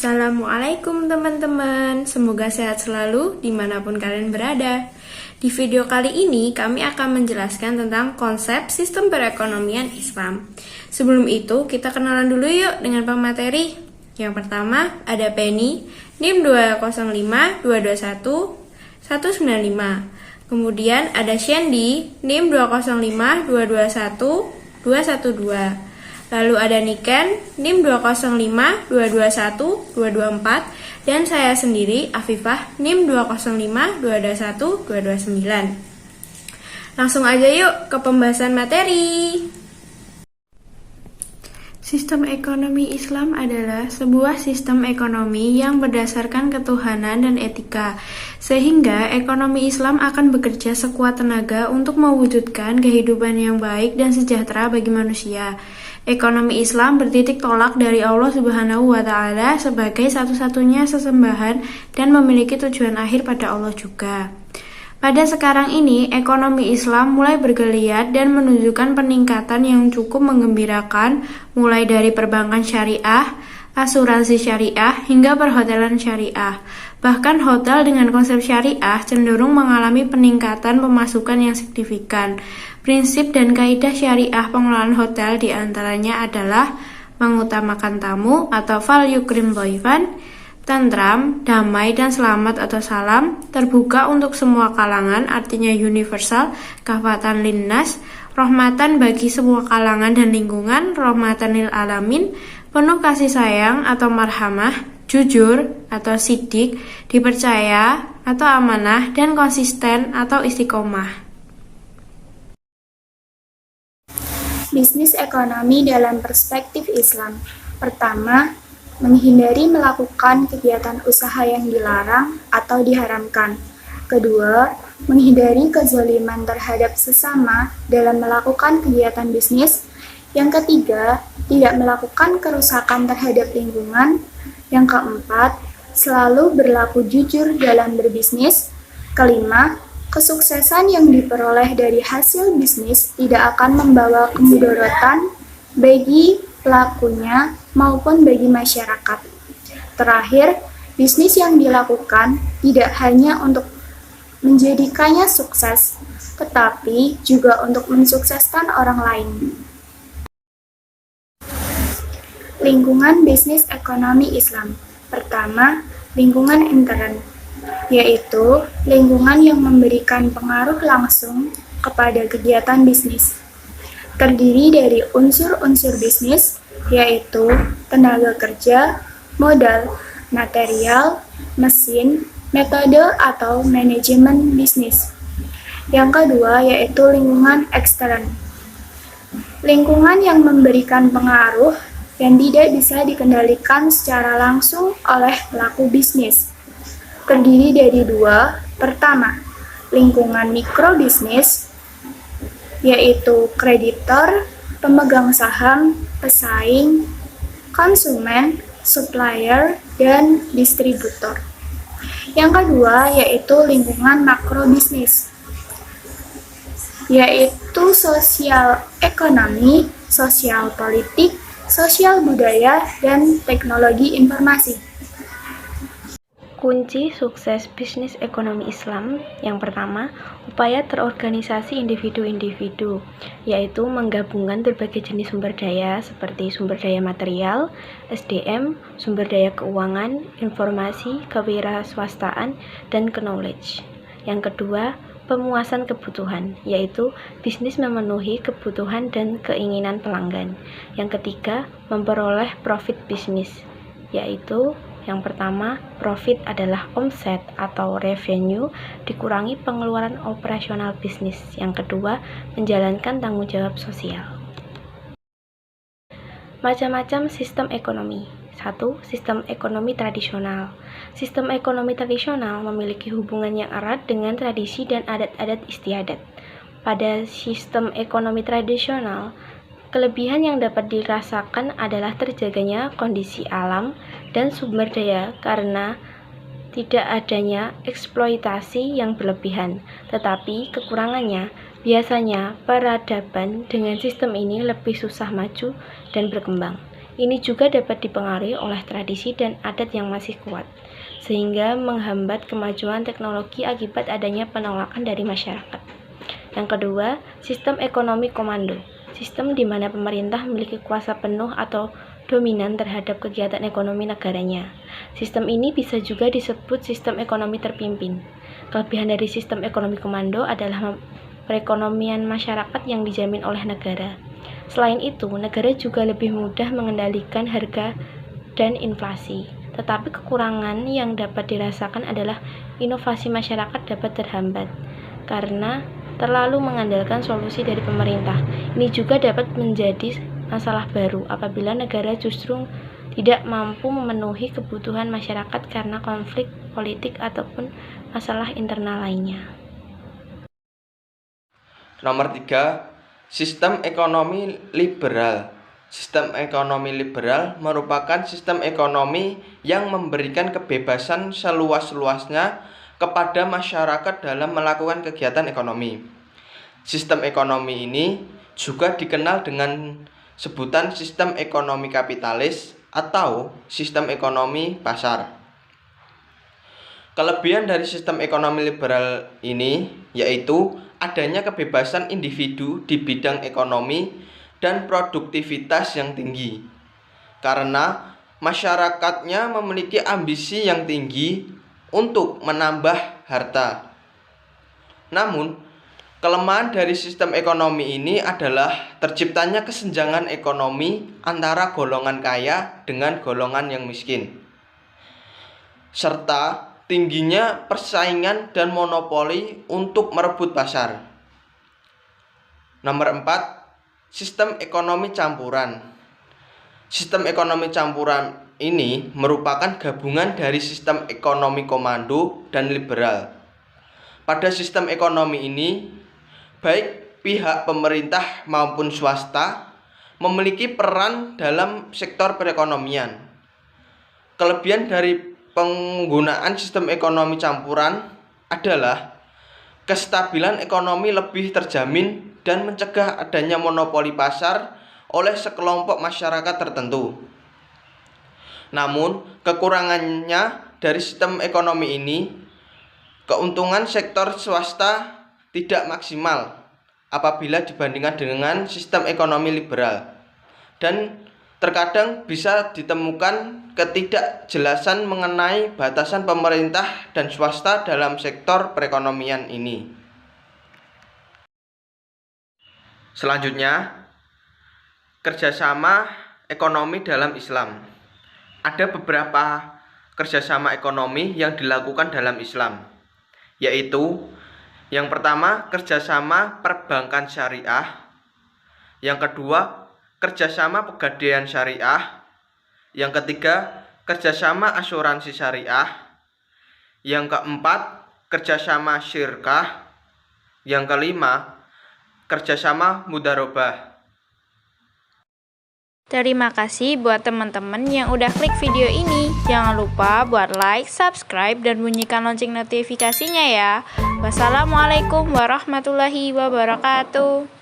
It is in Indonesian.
Assalamualaikum teman-teman, semoga sehat selalu dimanapun kalian berada. Di video kali ini kami akan menjelaskan tentang konsep sistem perekonomian Islam. Sebelum itu kita kenalan dulu yuk dengan pemateri. Yang pertama ada Penny, NIM 205 221 195. Kemudian ada Shandy, NIM 205 221 212. Lalu ada Niken, NIM 205 221 224, dan saya sendiri, Afifah, NIM 205 221 229. Langsung aja yuk ke pembahasan materi. Sistem ekonomi Islam adalah sebuah sistem ekonomi yang berdasarkan ketuhanan dan etika, sehingga ekonomi Islam akan bekerja sekuat tenaga untuk mewujudkan kehidupan yang baik dan sejahtera bagi manusia. Ekonomi Islam bertitik tolak dari Allah Subhanahu wa Ta'ala sebagai satu-satunya sesembahan dan memiliki tujuan akhir pada Allah juga. Pada sekarang ini, ekonomi Islam mulai bergeliat dan menunjukkan peningkatan yang cukup menggembirakan, mulai dari perbankan syariah, asuransi syariah, hingga perhotelan syariah. Bahkan hotel dengan konsep syariah cenderung mengalami peningkatan pemasukan yang signifikan. Prinsip dan kaidah syariah pengelolaan hotel diantaranya adalah mengutamakan tamu atau fal yukrim dhaifan, tentram, damai dan selamat atau salam, terbuka untuk semua kalangan, artinya universal, kafatan linnas, rahmatan bagi semua kalangan dan lingkungan, rahmatan lil alamin, penuh kasih sayang atau marhamah, jujur atau sidik, dipercaya atau amanah, dan konsisten atau istiqomah. Bisnis ekonomi dalam perspektif Islam. Pertama, menghindari melakukan kegiatan usaha yang dilarang atau diharamkan. Kedua, menghindari kezaliman terhadap sesama dalam melakukan kegiatan bisnis. Yang ketiga, tidak melakukan kerusakan terhadap lingkungan. Yang keempat, selalu berlaku jujur dalam berbisnis. Kelima, kesuksesan yang diperoleh dari hasil bisnis tidak akan membawa kemudaratan bagi pelakunya maupun bagi masyarakat. Terakhir, bisnis yang dilakukan tidak hanya untuk menjadikannya sukses, tetapi juga untuk mensukseskan orang lain. Lingkungan bisnis ekonomi Islam. Pertama, lingkungan intern, yaitu lingkungan yang memberikan pengaruh langsung kepada kegiatan bisnis. Terdiri dari unsur-unsur bisnis, yaitu tenaga kerja, modal, material, mesin, metode atau manajemen bisnis. Yang kedua yaitu lingkungan ekstern. Lingkungan yang memberikan pengaruh yang tidak bisa dikendalikan secara langsung oleh pelaku bisnis. Terdiri dari dua. Pertama, lingkungan mikrobisnis, yaitu kreditor, pemegang saham, pesaing, konsumen, supplier, dan distributor. Yang kedua yaitu lingkungan makrobisnis, yaitu sosial ekonomi, sosial politik, sosial budaya, dan teknologi informasi. Kunci sukses bisnis ekonomi Islam yang pertama, upaya terorganisasi individu-individu, yaitu menggabungkan berbagai jenis sumber daya seperti sumber daya material, SDM, sumber daya keuangan, informasi, kewirausahaan, dan knowledge. Yang kedua, pemuasan kebutuhan, yaitu bisnis memenuhi kebutuhan dan keinginan pelanggan. Yang ketiga, memperoleh profit bisnis, yaitu yang pertama, profit adalah omset atau revenue dikurangi pengeluaran operasional bisnis. Yang kedua, menjalankan tanggung jawab sosial. Macam-macam sistem ekonomi. 1. Sistem ekonomi tradisional. Sistem ekonomi tradisional memiliki hubungan yang erat dengan tradisi dan adat-adat istiadat. Pada sistem ekonomi tradisional, kelebihan yang dapat dirasakan adalah terjaganya kondisi alam dan sumber daya karena tidak adanya eksploitasi yang berlebihan. Tetapi kekurangannya, biasanya peradaban dengan sistem ini lebih susah maju dan berkembang. Ini juga dapat dipengaruhi oleh tradisi dan adat yang masih kuat, sehingga menghambat kemajuan teknologi akibat adanya penolakan dari masyarakat. Yang kedua, sistem ekonomi komando. Sistem di mana pemerintah memiliki kuasa penuh atau dominan terhadap kegiatan ekonomi negaranya. Sistem ini bisa juga disebut sistem ekonomi terpimpin. Kelebihan dari sistem ekonomi komando adalah perekonomian masyarakat yang dijamin oleh negara. Selain itu, negara juga lebih mudah mengendalikan harga dan inflasi. Tetapi kekurangan yang dapat dirasakan adalah inovasi masyarakat dapat terhambat karena terlalu mengandalkan solusi dari pemerintah. Ini juga dapat menjadi masalah baru apabila negara justru tidak mampu memenuhi kebutuhan masyarakat karena konflik politik ataupun masalah internal lainnya. Nomor 3, sistem ekonomi liberal. Sistem ekonomi liberal merupakan sistem ekonomi yang memberikan kebebasan seluas-luasnya kepada masyarakat dalam melakukan kegiatan ekonomi. Sistem ekonomi ini juga dikenal dengan sebutan sistem ekonomi kapitalis atau sistem ekonomi pasar. Kelebihan dari sistem ekonomi liberal ini yaitu adanya kebebasan individu di bidang ekonomi dan produktivitas yang tinggi, karena masyarakatnya memiliki ambisi yang tinggi untuk menambah harta. Namun, kelemahan dari sistem ekonomi ini adalah terciptanya kesenjangan ekonomi antara golongan kaya dengan golongan yang miskin, serta tingginya persaingan dan monopoli untuk merebut pasar. Nomor 4, sistem ekonomi campuran. Sistem ekonomi campuran ini merupakan gabungan dari sistem ekonomi komando dan liberal. Pada sistem ekonomi ini, baik pihak pemerintah maupun swasta memiliki peran dalam sektor perekonomian. Kelebihan dari penggunaan sistem ekonomi campuran adalah kestabilan ekonomi lebih terjamin dan mencegah adanya monopoli pasar oleh sekelompok masyarakat tertentu. Namun, kekurangannya dari sistem ekonomi ini, keuntungan sektor swasta tidak maksimal apabila dibandingkan dengan sistem ekonomi liberal, dan terkadang bisa ditemukan ketidakjelasan mengenai batasan pemerintah dan swasta dalam sektor perekonomian ini. Selanjutnya, kerjasama ekonomi dalam Islam. Ada beberapa kerjasama ekonomi yang dilakukan dalam Islam, yaitu yang pertama, kerjasama perbankan syariah. Yang kedua, kerjasama pegadaian syariah. Yang ketiga, kerjasama asuransi syariah. Yang keempat, kerjasama syirkah. Yang kelima, kerjasama mudharabah. Terima kasih buat teman-teman yang udah klik video ini. Jangan lupa buat like, subscribe, dan bunyikan lonceng notifikasinya ya. Wassalamualaikum warahmatullahi wabarakatuh.